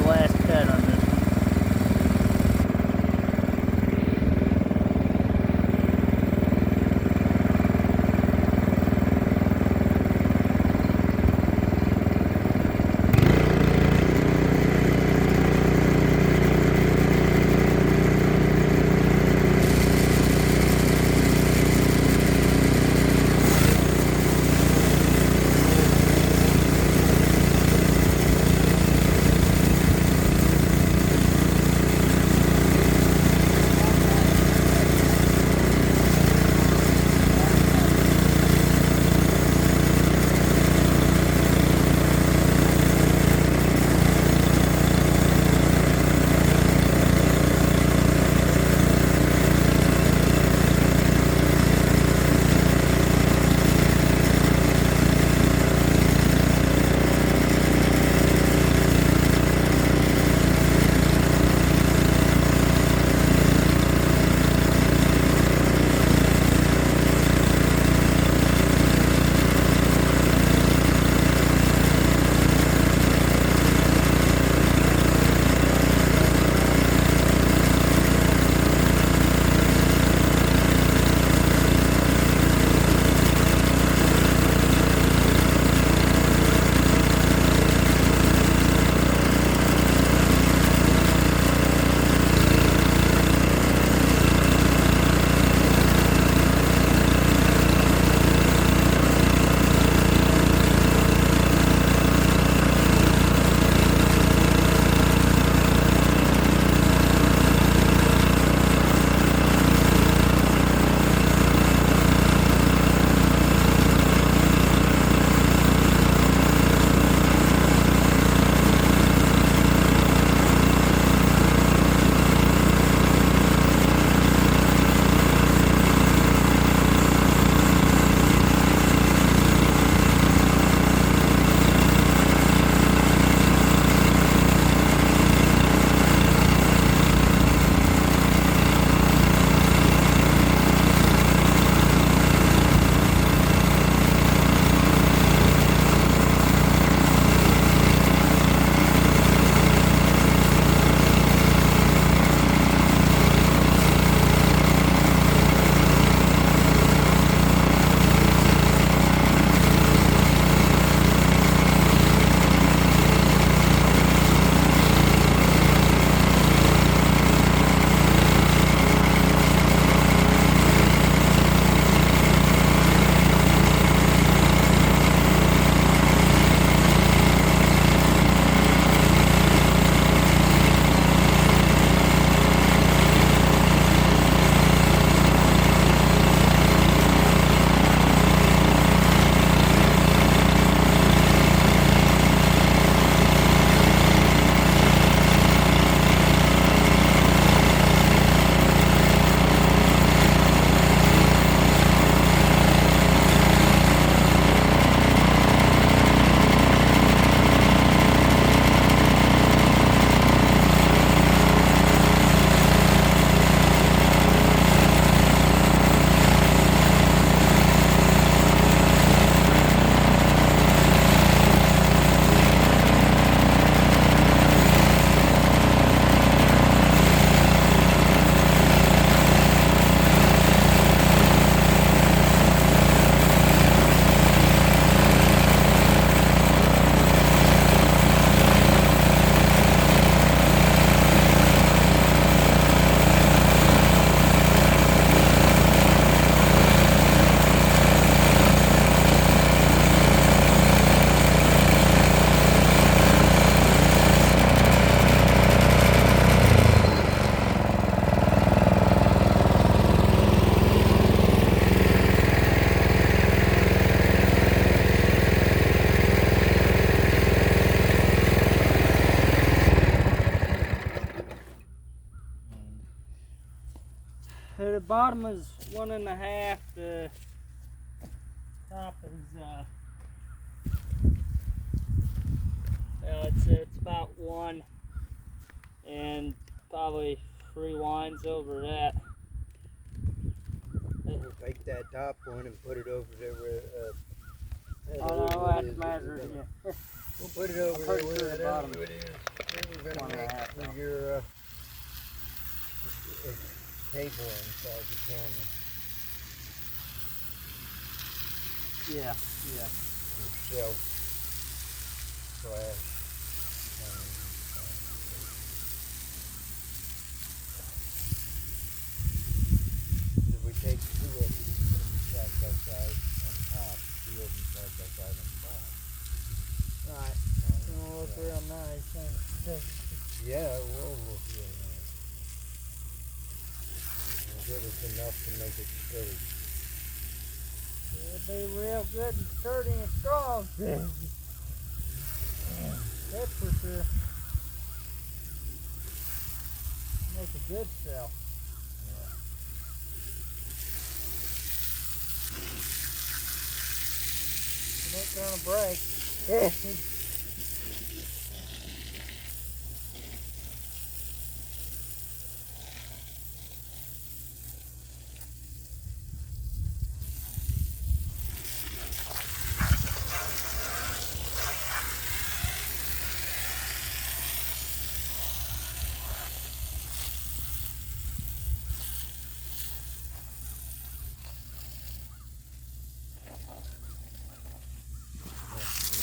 last cut on this one. The bottom is 1.5. The top is it's about 1, and probably 3 winds over that. Take that top one and put it over there where Oh no, I have to measure it again. We'll put it over pretty there sure where the that bottom other wood is. Then we're one gonna and a make half, for though. your table inside the camera. Yeah, yeah. Your shelf slash. If we take two of them, put them side by side on top, two of them side by side on the bottom. Right. It'll look real nice, huh? Yeah, it will look real nice. It'll give us enough to make it sturdy. It'll be real good and sturdy and strong. That's for sure. Make a good shelf. It ain't gonna break.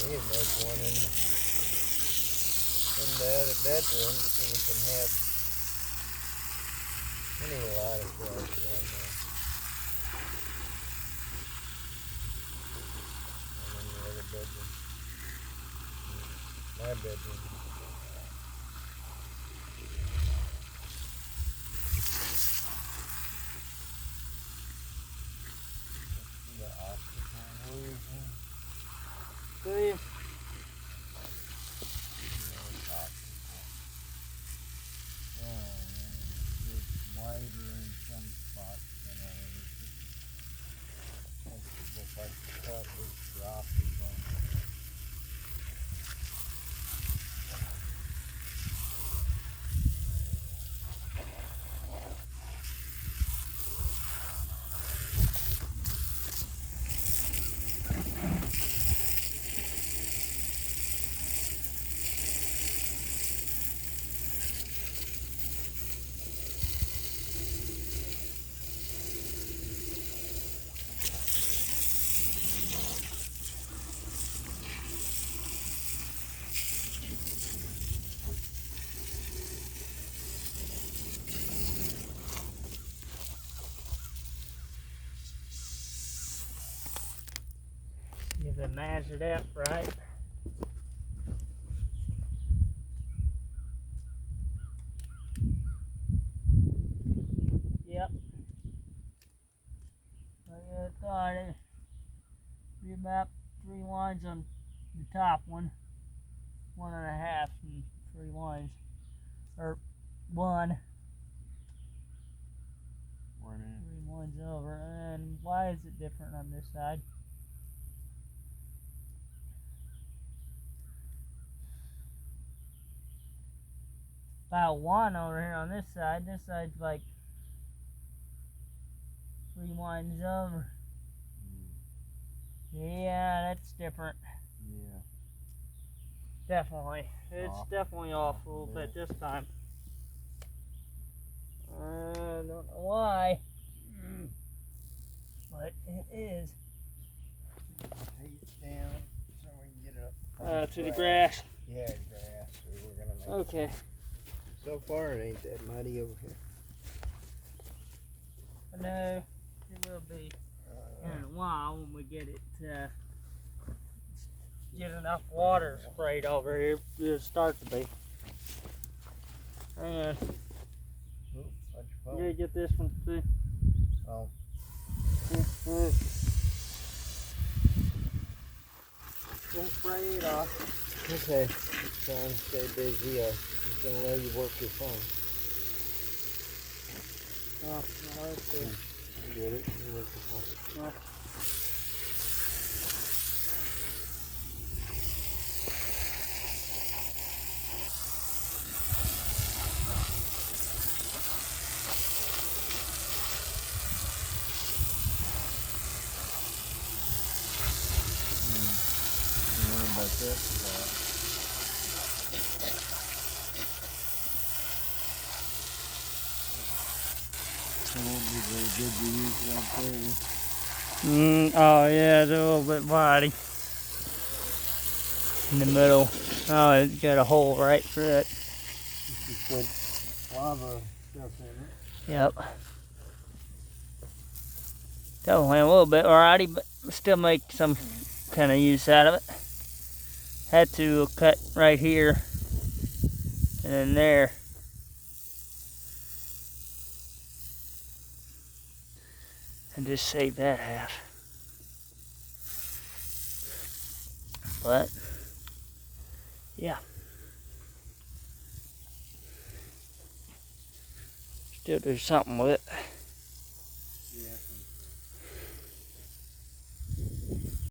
We can make one in the other bedroom so we can have any lot of drugs down there. And in the other bedroom. My bedroom. The optical version. See? It's wider in some spots than others. Makes it look like the cut is dropping on it. Get it measured up right. Yep. Like I thought, it'd be about 3 lines on the top one, 1.5 and 3 lines, or 1. 3 lines over. And why is it different on this side? About 1 over here on this side. This side's like 3 lines over. Yeah, that's different. Yeah. Definitely. It's Off. definitely off a little bit this time. I don't know why, but it is. Take it down so we can get it up. To the grass. Yeah, grass. So we're gonna make Okay. So far it ain't that muddy over here. I know it will be in a while when we get it, get enough water sprayed over here. It'll start to be. And Oop, watch your you phone. gotta get this one too. Oh. Don't spray it off. Okay. Just trying to stay busy. Just gonna let you work your phone. Oh, no, it's good. You get it? You work your phone. Yeah. that. It won't be very good to use right there. Oh yeah, it's a little bit body in the middle. Oh, it's got a hole right through it. This is good lava stuff in it. Yep. Definitely a little bit alrighty, but still make some kind of use out of it. Had to cut right here and then there. And just save that half. But yeah. Still do something with it.